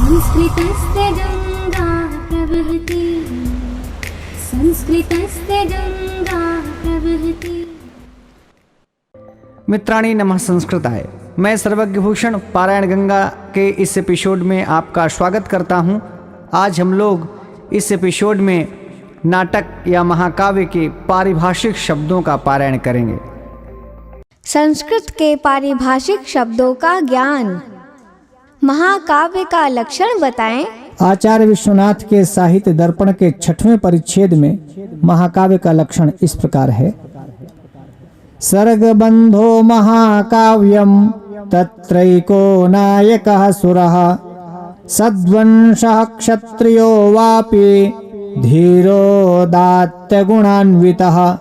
संस्कृतस्य गङ्गा प्रवहति, संस्कृतस्य गङ्गा प्रवहति। मित्राणि नमः संस्कृताय। मैं सर्वज्ञ भूषण पारायण गंगा के इस एपिसोड में आपका स्वागत करता हूं। आज हम लोग इस एपिसोड में नाटक या महाकाव्य के पारिभाषिक शब्दों का पारायण करेंगे। संस्कृत के पारिभाषिक शब्दों का ज्ञान। महाकाव्य का लक्षण बताएं। आचार्य विश्वनाथ के साहित्य दर्पण के 6वें परिच्छेद में महाकाव्य का लक्षण इस प्रकार है। सर्गबंधो महाकाव्यम तत्रैको नायकः सुरः सद्वंशः क्षत्रियो वापि धीरो दात्य गुणान्वितः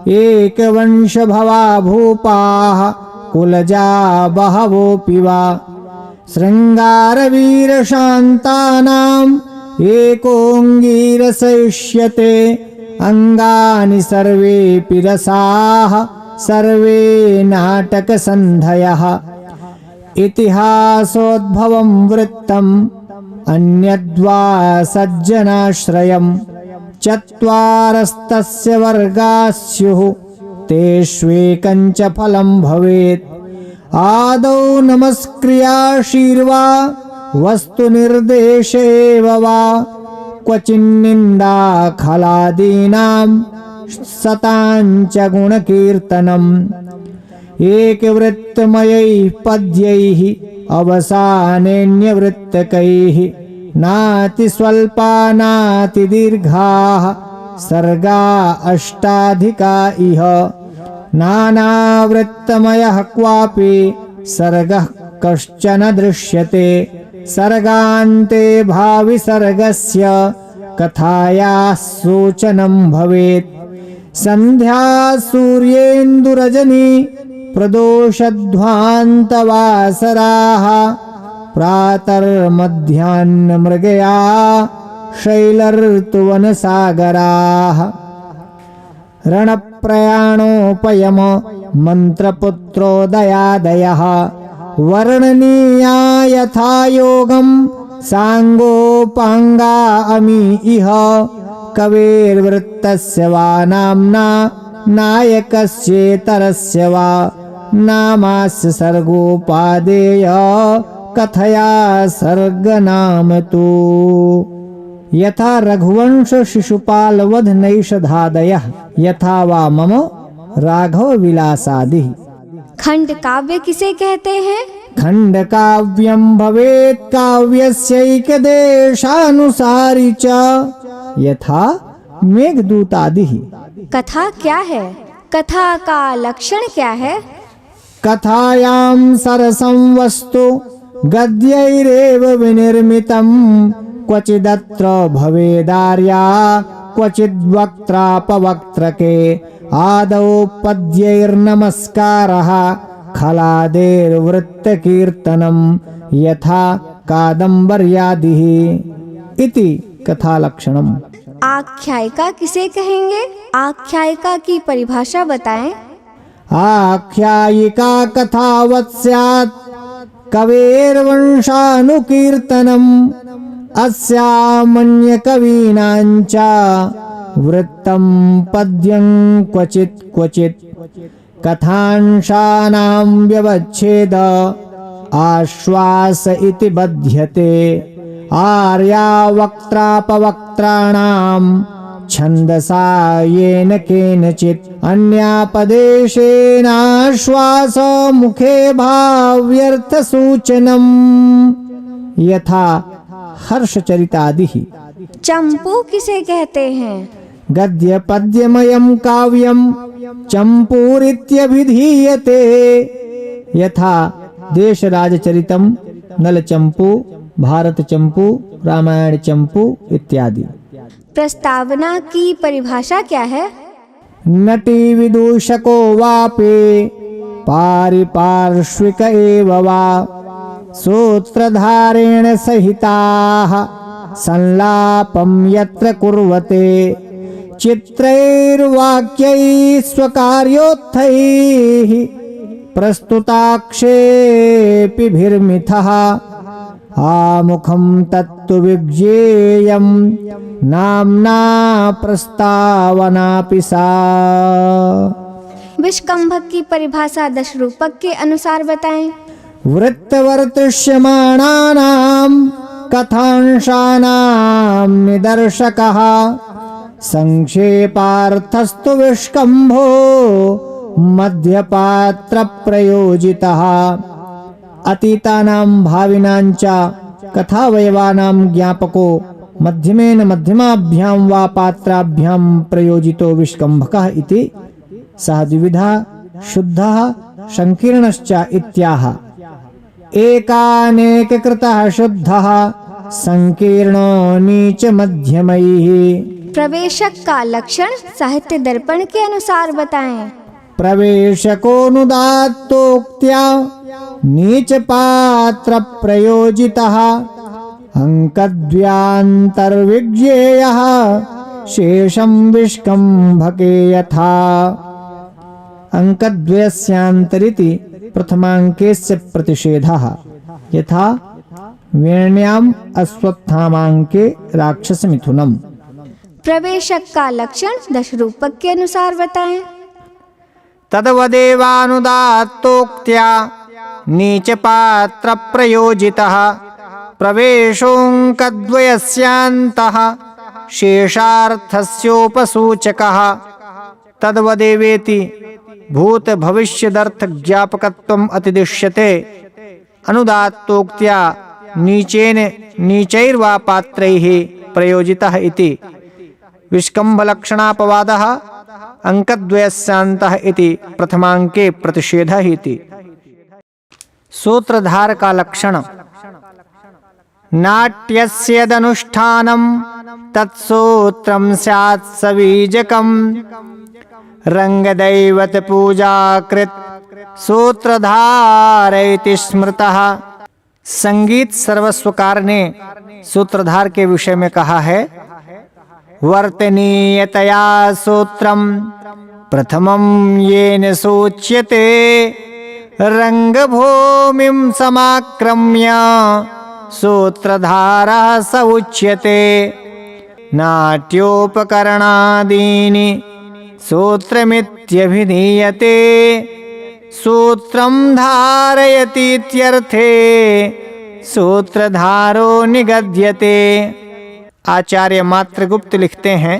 एकवंश भवा भूपाः कुलजा बहवोऽपि वा शृंगारवीर शान्तानाम् एकोऽङ्गीरसयुष्यते अंगानि सर्वेऽपि रसाः सर्वे नाटकसन्धयः इतिहासोद्भवं वृत्तम् अन्यद्वा सज्जनाश्रयम् चत्वारस्तस्य वर्गाः स्युः तेष्वेकञ्च फलं भवेत् आदौ नमस्क्रियाशीर्वा वस्तु निर्देशेव वा क्वचिन्निन्दा खलादीनां सताञ्च गुणकीर्तनम् एकवृत्तमयैः पद्यैः अवसानेऽन्यवृत्तकैः नातिस्वल्पा नातिदीर्घाः सर्गा अष्टाधिका इह नानावृत्तमयः क्वापि सर्गः कश्चन दृश्यते सर्गान्ते भाविसर्गस्य कथायाः सूचनं भवेत् सन्ध्या सूर्येन्दुरजनी प्रदोषध्वान्तवासराः प्रातर्मध्याह्नमृगया शैलर्तुवनसागराः रणप्रयाणोपयम मन्त्रपुत्रोदयादयः वर्णनीया यथा योगं साङ्गोपाङ्गा अमी इह कवेर्वृत्तस्य वा नाम्ना नायकस्येतरस्य वा नामास्य सर्गोपादेय कथया सर्गनाम तु यथा रघुवंश शिशुपाल वध नैषधादयः यथा वा मम राघव विलासादि। खंड काव्य किसे कहते हैं? खंड काव्यम भवेत् काव्यस्यैकदेशानुसारी च यथा मेघदूतादि। कथा क्या है? कथा का लक्षण क्या है? कथायां सरसं वस्तु गद्यैरेव विनिर्मितम् क्वचिदत्र भवेदार्या क्वचिद्वक्त्रापवक्त्रके आदौ पद्यैर्नमस्कारः खलादेर्वृत्तकीर्तनम् यथा कादम्बर्यादिः इति कथालक्षणम्। आख्यायिका किसे कहेंगे? आख्यायिका की परिभाषा बताएं। आख्यायिका कथावत् स्यात् कवेर्वंशानुकीर्तनम् अस्यामन्यकवीनां च वृत्तं पद्यं क्वचित् क्वचित् कथांशानां व्यवच्छेद आश्वास इति बध्यते आर्या वक्त्रापवक्त्राणां छन्दसा येन केनचित् अन्यापदेशेनाश्वास मुखे भाव्यर्थसूचनम् यथा हर्षचरितादि। चंपू किसे कहते हैं? गद्य पद्यमयं काव्यं चंपूरित्यभिधीयते यथा देशराजचरितम् नलचंपू भारतचंपू रामायण चंपू इत्यादि। प्रस्तावना की परिभाषा क्या है? नटी विदूषको वापि पारिपार्श्विक एव वा सूत्रधारेण सहिताः संलापं यत्र कुर्वते चित्रैर्वाक्यैः स्वकार्योत्थैः प्रस्तुताक्षेपिभिर्मिथः आमुखं तत्तु विज्ञेयं नाम्ना प्रस्तावनापि सा। विष्कंभक की परिभाषा दशरूपक के अनुसार बताएं। वृत्तवर्तिष्यमाणानां कथांशानां निदर्शकः संक्षेपार्थस्तु विष्कम्भो मध्यपात्रप्रयोजितः। अतीतानां भाविनां च कथावयवानां ज्ञापको मध्यमेन मध्यमाभ्यां वा पात्राभ्यां प्रयोजितो विष्कम्भकः इति। सः द्विविधः शुद्धः संकीर्णश्च इत्याह। एकानेककृतः शुद्धः संकीर्णो नीच मध्यमैः। प्रवेशक का लक्षण साहित्य दर्पण के अनुसार बताएं। प्रवेशकोऽनुदात्तोक्त्या नीच पात्र प्रयोजितः अंकद्वयान्तर्विज्ञेयः शेषं विष्कम्भके यथा। अंकद्वयस्यान्तरिति प्रथमाङ्केस्य प्रतिषेधः यथा वेण्याम् अश्वत्थामाङ्के राक्षसमिथुनम्। प्रवेशक का लक्षण दशरूपक के अनुसार बताएं। तद्वदेवानुदात्तोक्त्या नीचपात्रप्रयोजितः प्रवेशोऽङ्कद्वयस्यान्तः शेषार्थस्योपसूचकः। तद्वदेवेति भूतभविष्यदर्थज्ञापकत्वम् अतिदिश्यते। अनुदात्तोक्त्या नीचेन नीचैर्वा पात्रैः प्रयोजितः इति। विष्कम्भलक्षणापवादः अंकद्वयस्यान्तः इति प्रथमांके प्रतिषेधः इति। सूत्रधार का लक्षण। नाट्यस्यदनुष्ठानं तत्सूत्रं स्यात् सवीजकं रंगदैवत पूजाकृत सूत्रधार इति स्मृतः। संगीत सर्वस्वकार ने सूत्रधार के विषय में कहा है, वर्तनीयतया सूत्रम प्रथमं येन सूच्यते रंगभूमिं समाक्रम्य सूत्रधारः स उच्यते। नाट्योपकरणादीनि सूत्रमित्यभिधीयते सूत्रं धारयतीत्यर्थे सूत्रधारो निगद्यते। आचार्य मात्रगुप्त लिखते हैं,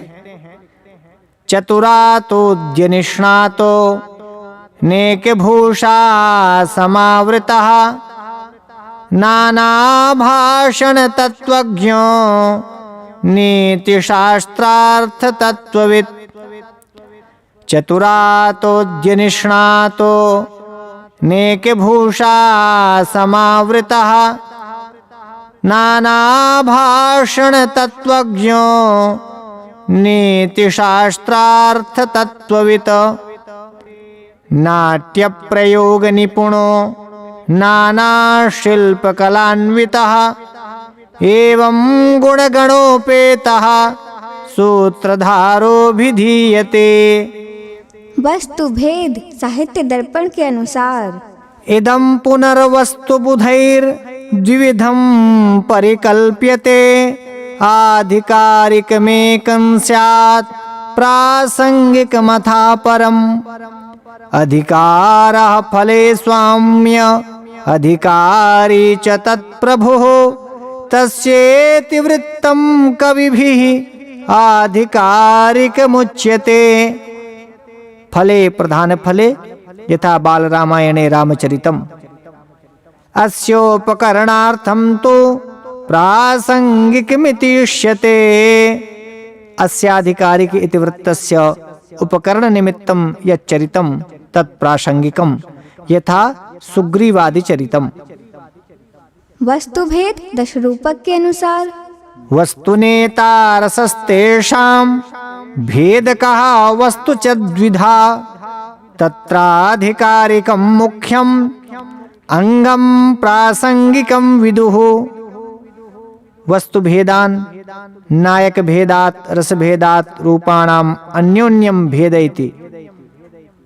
चतुरातोद्य निष्णातो नेकभूषा समावृतः नानाभाषण तत्वज्ञो नीतिशास्त्रार्थ तत्ववित्। चतुरातोद्य निष्णातो नेकभूषा समावृतः नानाभाषण तत्वज्ञो नीतिशास्त्रार्थ तत्ववित्। नाट्य प्रयोग निपुणो नाना शिल्पकलान्वितः एवं गुणगणोपेतः सूत्रधारोभिधीयते। वस्तु भेद साहित्य दर्पण के अनुसार। इदं पुनर्वस्तु बुधैर्द्विविधं परिकल्प्यते आधिकारिकमेकं स्यात् प्रासंगिकमथा परम्। अधिकारः फले स्वाम्य अधिकारी च तत्प्रभुः तस्येति वृत्तं कविभिः आधिकारिकमुच्यते। फले प्रधान फले यथा बाल रामायणे रामचरितम्। अस्योपकरणार्थं तु प्रासंगिकमितिष्यते। अस्याधिकारिक इति वृत्तस्य उपकरण निमित्तं यच्चरितं तत्प्रासंगिकं यथा सुग्रीवादि चरितम्। वस्तुभेद दशरूपक के अनुसार। वस्तुनेता रसस्तेषां भेदकः वस्तु च द्विधा तत्राधिकारिकं मुख्यम् अंगं प्रासंगिकं विदुः। वस्तुभेदान् नायक भेदात् रसभेदात् रूपाणाम् अन्योन्यं भेदयति।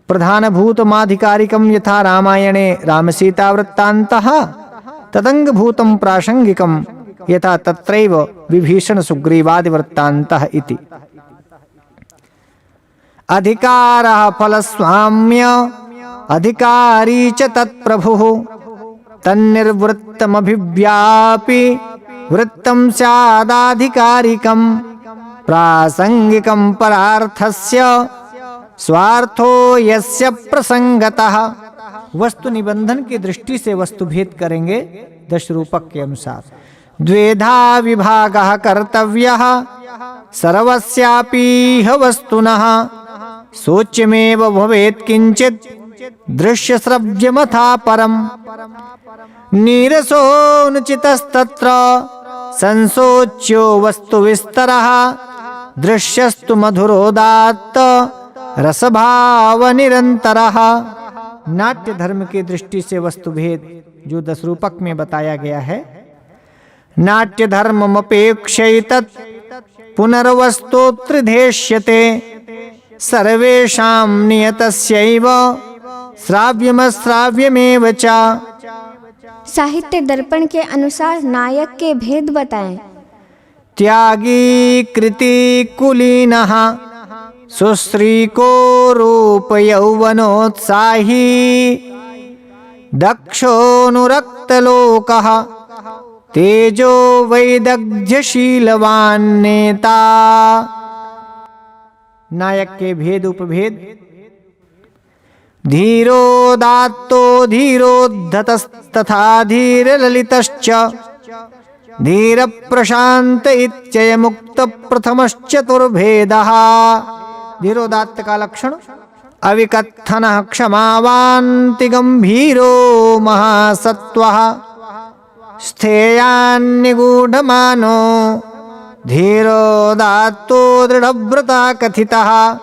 प्रधानभूतमाधिकारिकं यथा रामायणे रामसीतावृत्तान्तः तदंगभूतं प्रासंगिकं यथा तत्रैव विभीषण सुग्रीवादि वृत्तान्तः इति। अधिकारः फलस्वाम्य अधिकारी च तत्प्रभुः तन्निर्वृत्तमभिव्यापि वृत्तं स्यादाधिकारिकं प्रासंगिकं परार्थस्य स्वार्थो यस्य प्रसंगतः। वस्तु निबंधन की दृष्टि से वस्तु भेद करेंगे दश रूपक के अनुसार। द्वेधा विभागः कर्तव्यः सर्वस्यापीह वस्तुनः सोच्यमेव भवेत् किंचित् दृश्य श्रव्यमथा परम नीरसोऽनुचितस्तत्र संसोच्यो वस्तु विस्तरः दृश्यस्तु मधुरोदात्त रसभाव निरंतरः। नाट्य धर्म की दृष्टि से वस्तु भेद जो 10 रूपक में बताया गया है। नाट्य धर्ममपेक्षैतत् पुनर्वस्तोत्रिधेष्यते सर्वेषां नियतस्यैव श्राव्यमश्राव्यमेव च। साहित्य दर्पण के अनुसार नायक के भेद बताएं। त्यागी कृति कुलीनः सुश्रीको रूप यौवनोत्साही दक्षोऽनुरक्तलोकः तेजो वैदग्ध्यशीलवान् नेता। नायक के भेद उपभेद। धीरोदात्तो धीरोद्धतस्तथा धीरललितश्च धीरप्रशान्त इत्ययमुक्त प्रथमश्चतुर्भेदः। धीरोदात्त का लक्षण अविकत्थनः क्षमावान्ति गंभीरो महासत्वः स्थेयान्निगूढमानो धीरोदात्तो दृढ़व्रता कथितः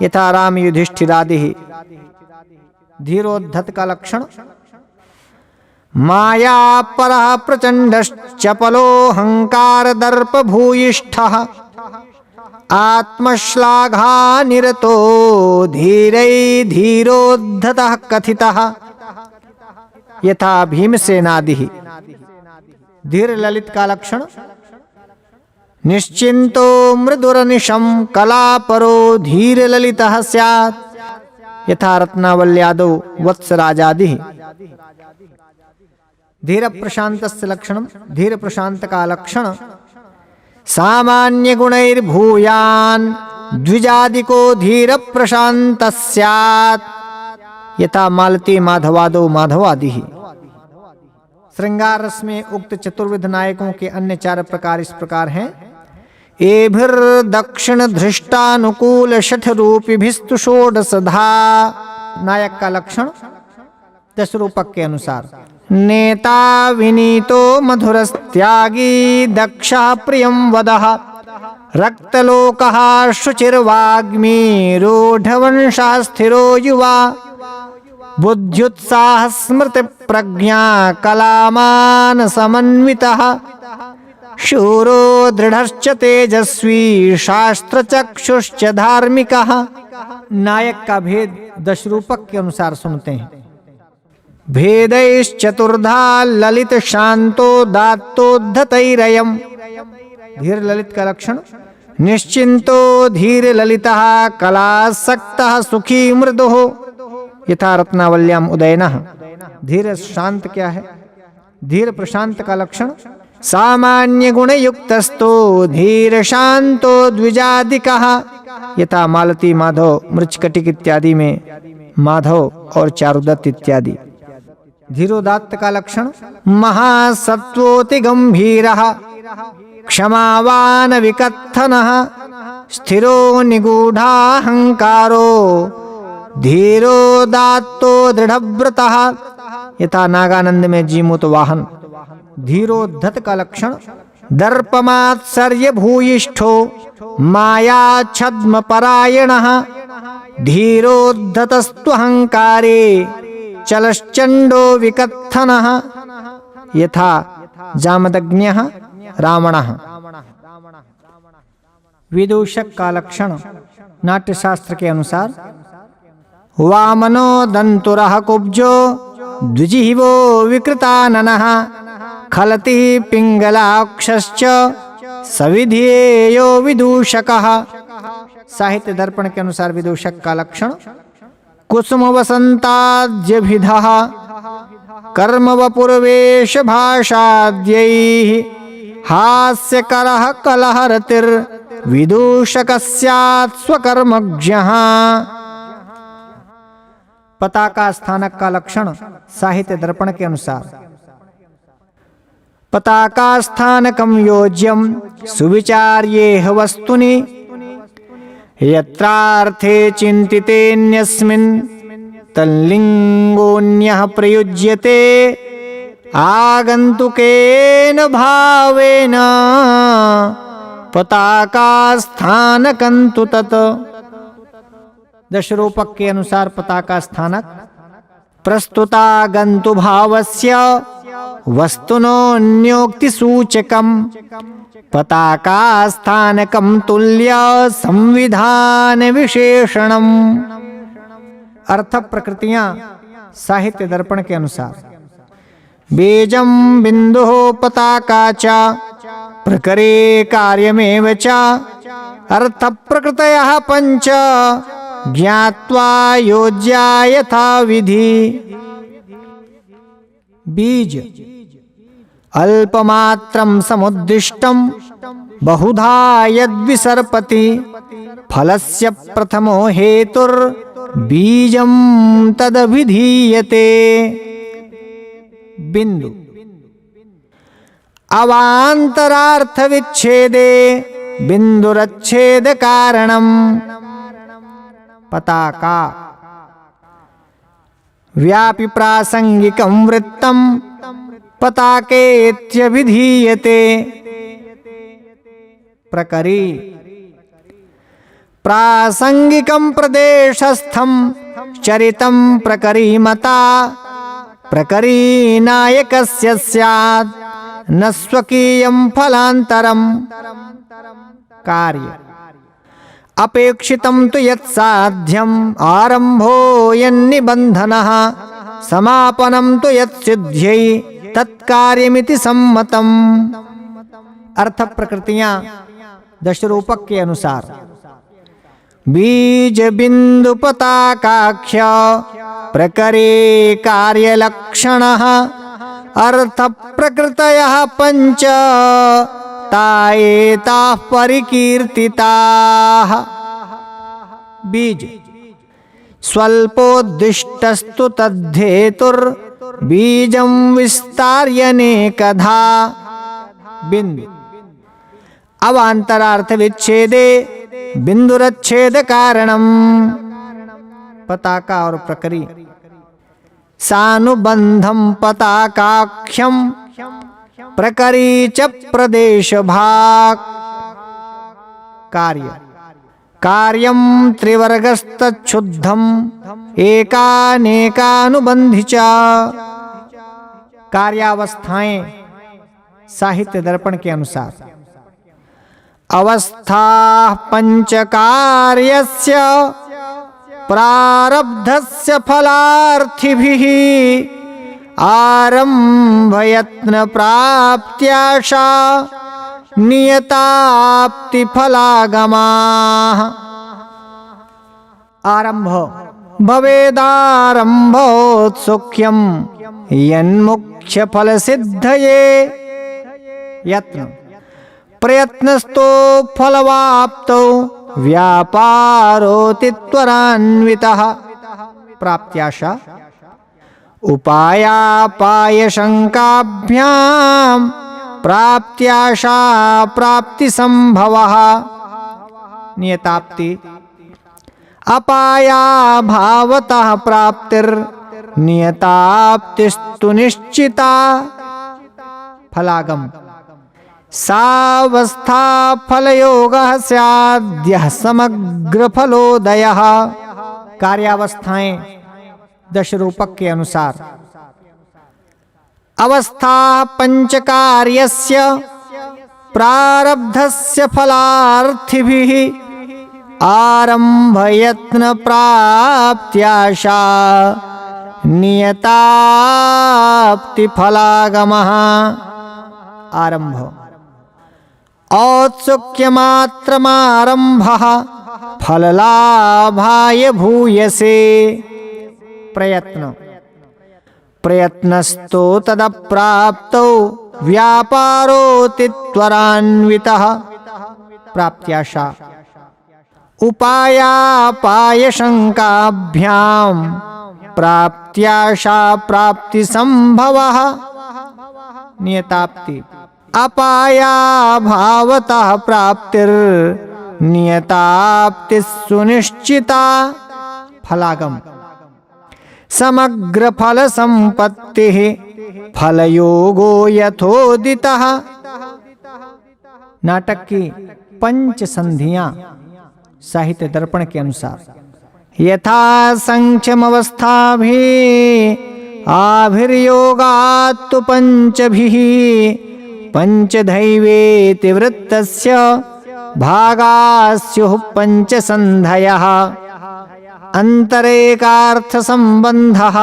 यथा राम युधिष्ठिरादि। धीरोद्धत का लक्षण माया परः प्रचंडश्चपलोऽहंकार दर्प भूयिष्ठः आत्मश्लाघा निरतो धीरै धीरोद्धतः कथितः यथा भीमसेनादि। धीर ललित का लक्षण निश्चिंतो मृदुरनिशं कलापरो धीर ललितः स्यात् यथा रत्नावल्यादो वत्सराजादि। धीर प्रशांतस्य लक्षणं। धीर प्रशांत का लक्षण सामान्य गुणैर्भूयान् द्विजादिको धीर प्रशांतः स्यात् यथा मालती माधवादो माधवादि। श्रृंगार रस में उक्त चतुर्विध नायकों के अन्य 4 प्रकार इस प्रकार हैं। एभिर्दक्षिण धृष्टानुकूल शठ रूपिभिस्तु षोडशधा। नायक का लक्षण 10 रूपक के अनुसार। नेता विनीतो मधुरस्त्यागी दक्षः प्रियं वदः रक्तलोकः शुचिर्वाग्मी रूढवंशः स्थिरो युवा बुद्ध्युत्साह स्मृति प्रज्ञा कलामान समन्वितः शूरो दृढ़श्च तेजस्वी शास्त्रचक्षुश्च धार्मिकः। नायक का भेद 10 रूपक के अनुसार सुनते हैं। भेदैश्चतुर्धा ललित शांतो दात्तोद्धतैरयम्। धीर ललित का लक्षण निश्चिंतो धीर ललितः कलासक्तः सुखी मृदुः यथा रत्नावल्याम उदयनः। धीर शांत क्या है? धीर प्रशांत का लक्षण सामान्य गुण युक्तस्तो धीर शांतो द्विजादिकः यथा मालती माधव मृच्छकटिक इत्यादि में माधव और चारुदत्त इत्यादि। धीरोदात्त का लक्षण महासत्वोति गंभीरः क्षमावान विकत्थनः स्थिरो निगूढ़ाहंकारो धीरोदात्तो दृढ़व्रतः यथा नागानंद में जीमूत वाहन। धीरोद्धत का लक्षण दर्पमात्सर्य भूयिष्ठो माया छद्म परायणः धीरोद्धतस्त्वहंकारे चलश्चंडो विकत्थनः यथा जामदग्न्यः रावणः। विदूषक का लक्षण नाट्यशास्त्र के अनुसार वामनो दंतुरः कुब्जो द्विजिहिवो विकृताननः खलति पिंगलाक्षश्च सविधेयो विदूषकः। साहित्य दर्पण के अनुसार विदूषक का लक्षण कुसुम वसंताद्यभिधः कर्म वपुर्वेश भाषाद्यैः हास्यकरः कलहरतिर् विदूषकस्यात् स्वकर्मज्ञः। पताका स्थानक का लक्षण साहित्य दर्पण के अनुसार पताका स्थानकं योज्यं सुविचार्येह वस्तुनि यत्रार्थे चिन्तितेऽन्यस्मिन् तल्लिङ्गोऽन्यः प्रयुज्यते आगन्तुकेन भावेन पताका स्थानकं तु तत्। दशरूपक के अनुसार पताका स्थानक प्रस्तुतागन्तु भावस्य वस्तुनोऽन्योक्ति सूचकम् पताका स्थानकं तुल्य संविधान विशेषणम्। अर्थ प्रकृतियां साहित्य दर्पण के अनुसार बीजं बिंदुः पताका च प्रकरे कार्यमेव च अर्थ प्रकृतयः पंच ज्ञात्वा योज्या यथा विधि। बीज अल्पमात्रं समुद्दिष्टं बहुधा यद्विसर्पति फलस्य प्रथमो हेतुर्बीजं तदभिधीयते। बिंदु अवान्तरार्थ विच्छेदे बिंदुरच्छेद कारणम। पताका व्यापि प्रासंगिकं वृत्तं पताकेत्यभिधीयते। प्रकरी प्रासंगिकं प्रदेशस्थं चरितं प्रकरीमता प्रकरी नायकस्य स्यात् न स्वकीयं फलान्तरम्। कार्य अपेक्षितं तु यत्साध्यम् आरम्भो यन्निबन्धनः समापनं तु यत्सिद्ध्यै तत्कार्यमिति सम्मतम्। अर्थ प्रकृतियां दशरूपक के अनुसार बीज बिंदु पताकाख्य प्रकरे कार्यलक्षणः अर्थ प्रकृतयः पंच ताएताः परिकीर्तिताः। बीज स्वल्पोद्दिष्टस्तु तद्धेतुर्बीजं विस्तार्यनेकधा। बिंदु अवान्तरार्थ विच्छेदे बिंदुरच्छेद कारणम्। पताका और प्रकरी सानुबंधं पताकाख्यं प्रकरी च प्रदेश भाग। कार्य कार्यं त्रिवर्गस्तच्छुद्धम् एकानेकानुबंधि च। कार्यावस्थाएं साहित्य दर्पण के अनुसार अवस्था पंचकार्यस्य प्रारब्धस्य फलार्थिभिः आरम्भयत्न प्राप्त्याशा नियताप्ति फलागमाः। आरंभ भवेदारंभोत्सुक्यं यन्मुख्य फल सिद्धये यत्न प्रयत्नस्तो फलवाप्तो व्यापारोति त्वरान्वितः। प्राप्त्याशा उपायापाय शंकाभ्यां प्राप्त्याशा प्राप्ति संभवः। नियताप्ति अपाया भावतः प्राप्तिर नियताप्तिस्तु निश्चिता। फलागम सावस्था फलयोगः स्याद्यः समग्र फलोदयः। कार्यावस्थाएं दशरूपक के अनुसार अवस्था पंचकार्यस्य प्रारब्धस्य फलार्थिभिः आरम्भयत्न प्राप्त्याशा नियताप्तिफलागमः आरंभ औत्सुक्यमात्रमारम्भः फललाभाय भूयसे प्रयत्न प्रयत्नस्तो तदप्राप्तौ व्यापारोऽति त्वरान्वितः प्राप्त्याशा उपायापायशङ्काभ्यां प्राप्त्याशा प्राप्तिसम्भवः नियताप्ति अपायाभावतः प्राप्तिर्नियताप्तिः सुनिश्चिता फलागम समग्रफलसम्पत्तिः फलयोगो यथोदितः नाटक की पंच संधियां साहित्य दर्पण के अनुसार यथा संख्यमवस्थाभिः आभिर्योगात्तु पंचभिः पंचदैवेति वृत्तस्य भागास्युः पंचसन्धयः अन्तरेकार्थसम्बन्धः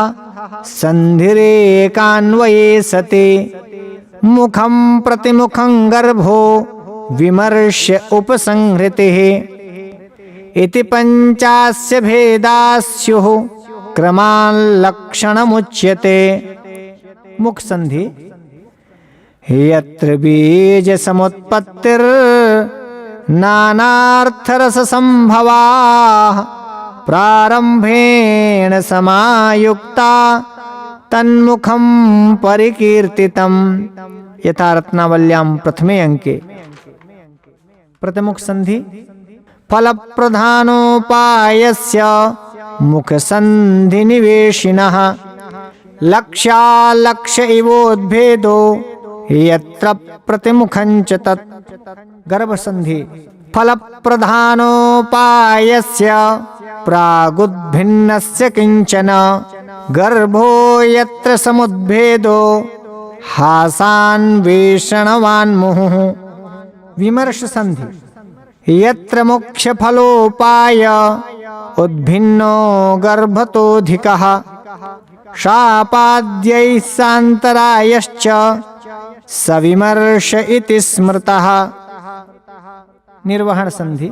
सन्धिरेकान्वये सति मुखं प्रतिमुखं गर्भो विमर्श्य उपसंहृतिः इति पञ्चास्य भेदास्युः क्रमाल्लक्षणमुच्यते मुख संधि यत्र बीजसमुत्पत्तिर्नानार्थरससम्भवाः प्रारम्भेण समायुक्ता तन्मुखं परिकीर्तितम् यथा रत्नावल्यां प्रथमे अंके प्रतिमुख संधि फल प्रधानोपायस्य मुख संधि निवेशिनः लक्ष्यालक्ष्य इवोद्भेदो यत्र प्रतिमुखं च तत् गर्भ संधि फल प्रधानोपायस्य प्रागुद्भिन्नस्य किंचन गर्भो यत्र समुद्भेदो हासान्वेषणवान्मुहुः विमर्श संधि यत्र मुख्य फलोपाय उद्भिन्नो गर्भतोऽधिकः शापाद्यैः सान्तरायश्च सविमर्श इति स्मृतः निर्वहण संधि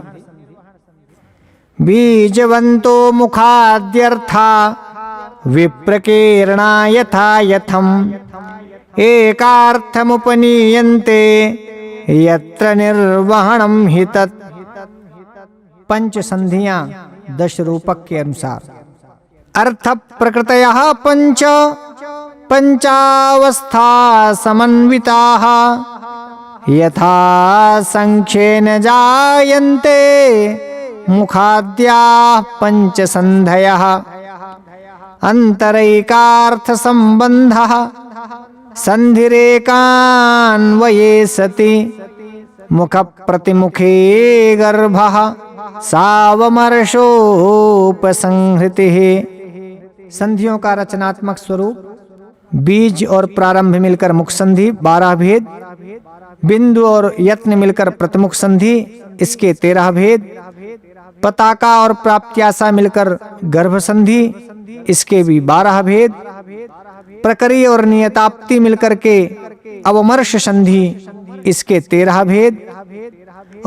बीजवन्तो मुखाद्यर्था विप्रकीर्णा यथा यथम् एकार्थमुपनीयन्ते यत्र निर्वहणं हि तत् पंच संधियां दश रूपक के अनुसार अर्थ प्रकृतयः पंच पंचावस्था समन्विताः यथा संख्येन जायन्ते मुखाद्याः पंचसन्धयः अन्तरैकार्थसम्बन्धः सन्धिरेकान्वये सति मुख प्रतिमुखे गर्भः सावमर्शोपसंहृतिः संधियों का रचनात्मक स्वरूप बीज और प्रारंभ मिलकर मुख संधि 12 भेद, बिंदु और यत्न मिलकर प्रतिमुख संधि इसके 13 भेद, पताका और प्राप्त्याशा मिलकर गर्भ संधि इसके भी 12 भेद, प्रकरी और नियताप्ति मिलकर के अवमर्श संधि इसके 13 भेद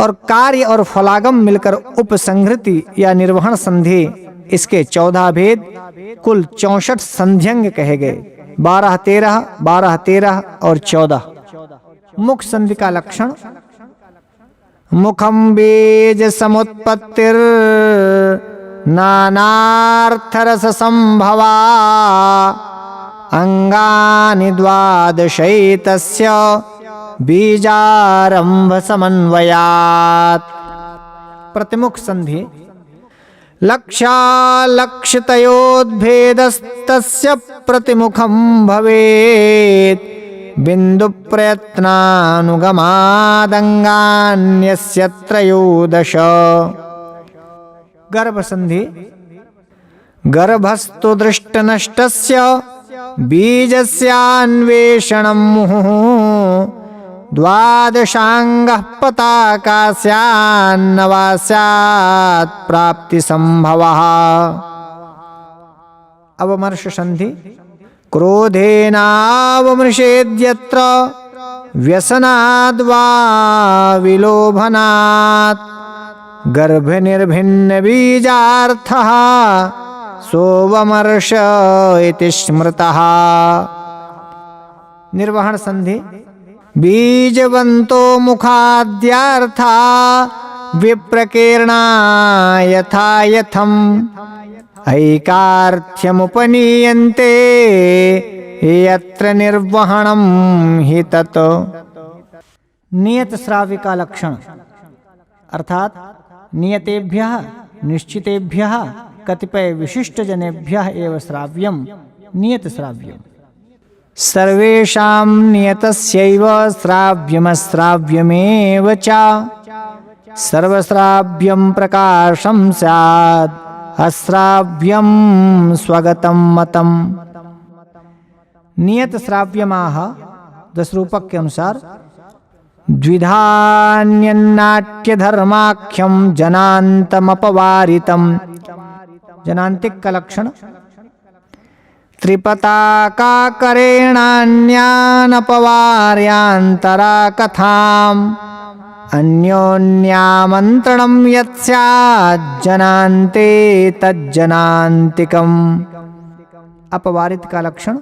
और कार्य और फलागम मिलकर उपसंहृति या निर्वहण संधि इसके 14 भेद, कुल 64 संध्यंग कहे गए। 12, 13, 12, 13 और 14। मुख संधि का लक्षण मुखम बीज समुत्पत्तिर नानार्थरस संभवा अंगानि द्वादशैतस्य बीजारंभ समन्वयात्। प्रतिमुख संधि लक्ष्यालक्ष्यतयोद्भेदस्तस्य प्रतिमुखं भवेत् बिंदु प्रयत्नानुगमादंगान्यस्य त्रयोदश। गर्भ संधि गर्भस्तु दृष्टनष्टस्य बीजस्यान्वेषणं मुहुः द्वादशांगः पताका स्यान्नवा स्यात् प्राप्ति संभवः। अवमर्श संधि। क्रोधेनावमृषेद्यत्र व्यसनाद्वा विलोभनात् गर्भनिर्भिन्न बीजार्थः सोवमर्श इति स्मृतः। निर्वहण संधि। बीजवन्तो मुखाद्यार्था विप्रकीर्णा यथा यथम् ऐकार्थ्यमुपनीयन्ते यत्र निर्वहणं हि तत्। नियत श्राव्य का लक्षण अर्थात नियतेभ्यः निश्चितेभ्यः कतिपय विशिष्ट जनेभ्यः एव श्राव्यं नियत श्राव्यम्। सर्वेषां नियतस्यैव श्राव्यमश्राव्यमेव च सर्वश्राव्यं प्रकाशं स्यात् अश्राव्यं स्वगतं मतम्। नियत श्राव्यमाह दस रूपक के अनुसार द्विधान्यन्नाट्य धर्माख्यम जनान्तमपवारितम। जनांतिक का लक्षण त्रिपताकाकरेणान्यानपवार्यान्तरा कथाम् अन्योन्यामन्त्रणं यत्स्याज्जनान्ते तज्जनान्तिकम्। अपवारित का लक्षण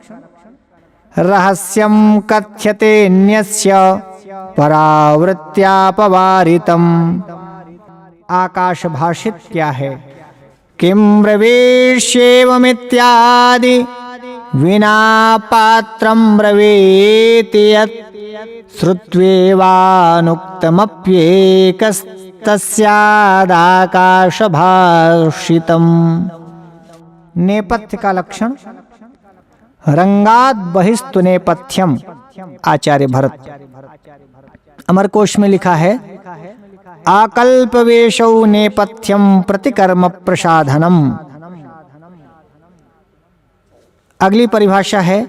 रहस्यं कथ्यतेऽन्यस्य परावृत्यापवारितम्। आकाश भाषित क्या है? किं ब्रवीष्येवमित्यादि विना पात्रं ब्रवीति यत् श्रुत्वेवानुक्तमप्येकस्तस्यादाकाश भाषितम्। नेपथ्य का लक्षण रंगाद बहिस्तु नेपथ्यम। आचार्य भरत। अमरकोश में लिखा है आकल्पवेशौ नेपथ्यम प्रतिकर्म प्रसाधनम। अगली परिभाषा है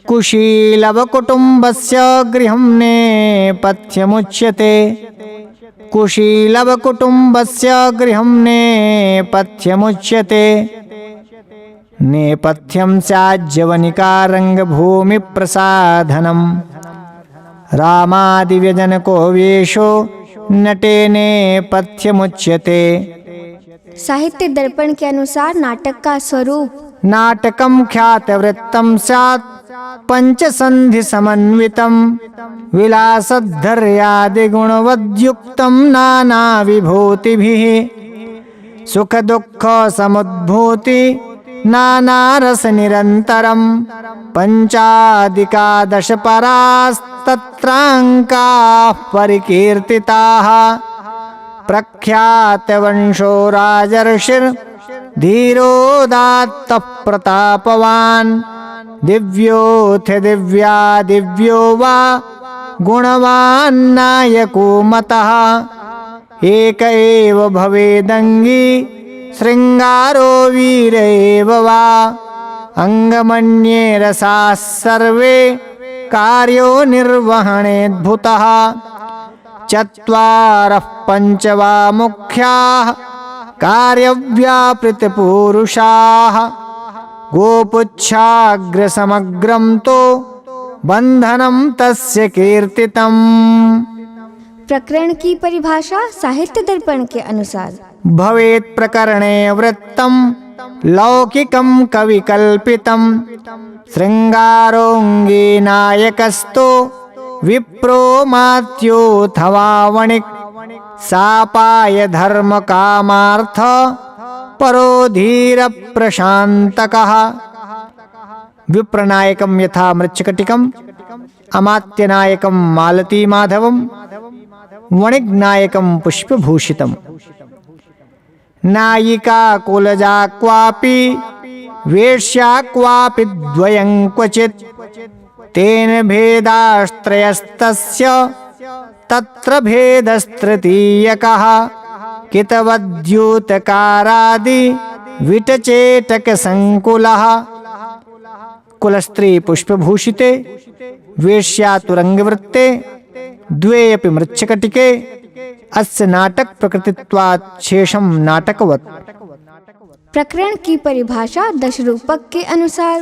कुशीलव कुटुंबस्य गृहं नेपथ्यमुच्यते। कुशीलव कुटुंबस्य गृहं नेपथ्यमुच्यते। नेपथ्यं स्याज्जवनिका रंगभूमि प्रसाधनम। रामादिव्यजनको वेशो नटे नेपथ्यमुच्यते। साहित्य दर्पण के अनुसार नाटक का स्वरूप नाटकं ख्यातवृत्तं स्यात् पंचसंधि समन्वितं विलासधर्यादिगुणवद्युक्तं नाना विभूतिभिः सुख दुःख समुद्भूति नाना रस निरंतरम पंचादिकादश परास्तत्रांकाः परिकीर्तिताः प्रख्यातवंशो राजर्षिर् धीरोदात्तः प्रतापवान् दिव्योऽथ दिव्या दिव्यो वा गुणवान् नायको मतः एक एव भवेदंगी श्रृंगारो वीर एव वा अंगमन्ये रसाः सर्वे कार्यो निर्वहणेऽद्भुतः चत्वारः पंच वा मुख्याः कार्यव्यापृतपूरुषाः गोपुच्छाग्रसमग्रं तो बंधनं तस्य कीर्तितम्। प्रकरण की परिभाषा साहित्य दर्पण के अनुसार भवेत् प्रकरणे वृत्तं लौकिकं कविकल्पितं श्रृंगारोऽङ्गी नायकस्तो विप्रो मात्योऽथवा वणिक् सापाय धर्म कामार्थ परो धीर प्रशांतकः विप्रनायकं यथा मृच्छकटिकम् अमात्यनायकं मालती माधवम् वणिग्नायकं पुष्पभूषितम् नायिका कुलजा क्वापि वेश्या क्वापि द्वयं क्वचित् तेन भेदास्त्रयस्तस्य तत्र भेदस्तृतीयकः कितवद्यूतकारादि विटचेटक संकुलः कुलस्त्री पुष्पभूषिते वेश्या तुरंगवृत्ते द्वे अपि मृच्छकटिके अस्य नाटक प्रकृतित्वात् शेषं नाटकवत्। प्रकरण की परिभाषा दश रूपक के अनुसार।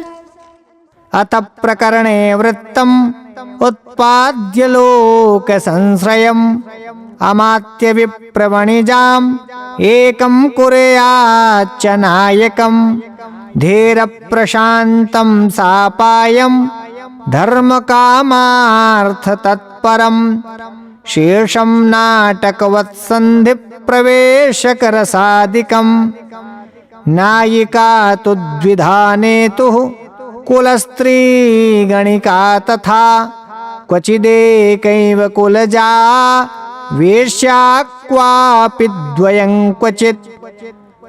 अत प्रकरणे वृत्तम् उत्पाद्य लोक संश्रयम् अमात्य विप्रवणिजाम् एकं कुर्याच्च नायकम् धीर प्रशान्तं सापायम् धर्म कामार्थ तत्परम् शीर्षं नाटकवत्सन्धि प्रवेशकरसादिकम् नायिका तु द्विधानेतुः कुलस्त्री गणिका तथा क्वचिदेकैव कुलजा वेश्या क्वापि द्वयं क्वचित्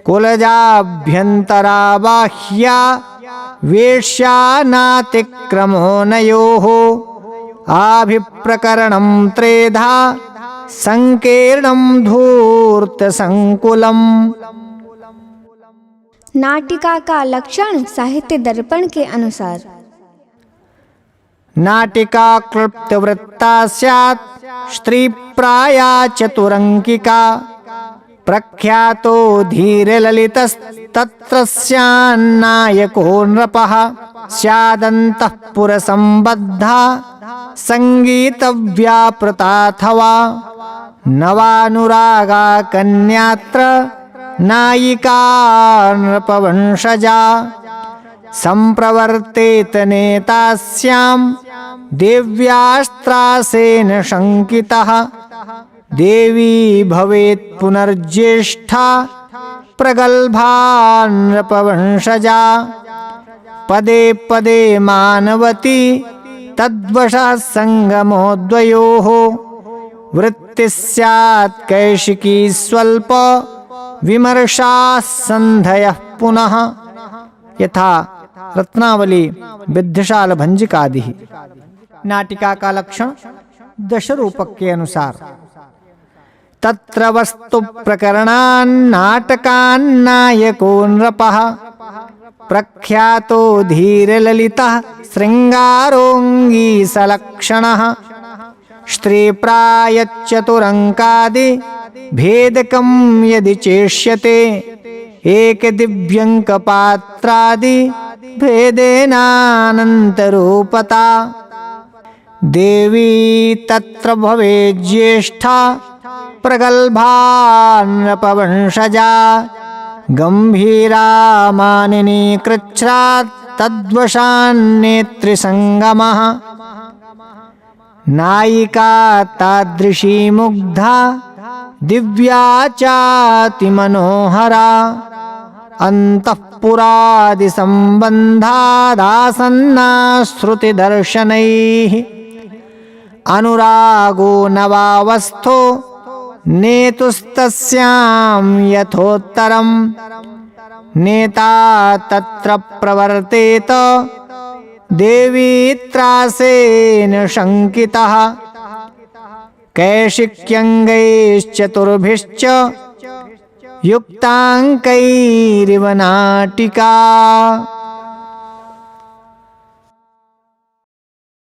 कुलजाभ्यन्तरा बाह्या वेश्या नातिक्रमो नयोः आभिप्रकरणं त्रेधा संकीर्णं धूर्तसंकुलम्। नाटिका का लक्षण साहित्य दर्पण के अनुसार। नाटिका क्लृप्तवृत्ता स्यात् स्त्रीप्राया चतुरंकिका प्रख्यातो धीरललितस्तत्र स्यान्नायको नृपः स्यादन्तःपुरसम्बद्धा संगीतव्यापृताथवा नवानुरागा कन्यात्र नायिका नृपवंशजा संप्रवर्तेत नेतास्यां देव्यास्त्रासेन शंकितः देवी भवेत् पुनर्ज्येष्ठा प्रगल्भा नृपवंशजा पदे पदे मानवती तद्वशः संगमो द्वयोः वृत्तिः स्यात् कैशिकी स्वल्प विमर्शाः संधयः पुनः यथा रत्नावली विद्यशाल भंजिकादि। नाटिका का लक्षण दश रूपक के अनुसार। तत्र वस्तु प्रकरणान्नाटकान्नायको नृपः प्रख्यातो धीरललितः श्रृंगारोऽङ्गी सलक्षणः स्त्रीप्रायश्चतुरङ्कादि भेदकं यदि चेष्यते एकदिव्यङ्कपात्रादि भेदेनानन्तरूपता देवी तत्र भवेत् ज्येष्ठा प्रगल्भा नृपवंशजा गंभीरा मानिनी कृच्छ्रात् तद्वशान्नेत्रिसंगमः नायिका तादृशी मुग्धा दिव्या चाति मनोहरा अंतःपुरादि संबंधादासन्ना श्रुति दर्शनैः अनुरागो नवावस्थो नेतुस्तस्यां यथोत्तरम् नेता तत्र प्रवर्तेत देवी त्रासेन शंकितः कैशिक्यङ्गैश्चतुर्भिश्च युक्ताङ्कैरिव नाटिका।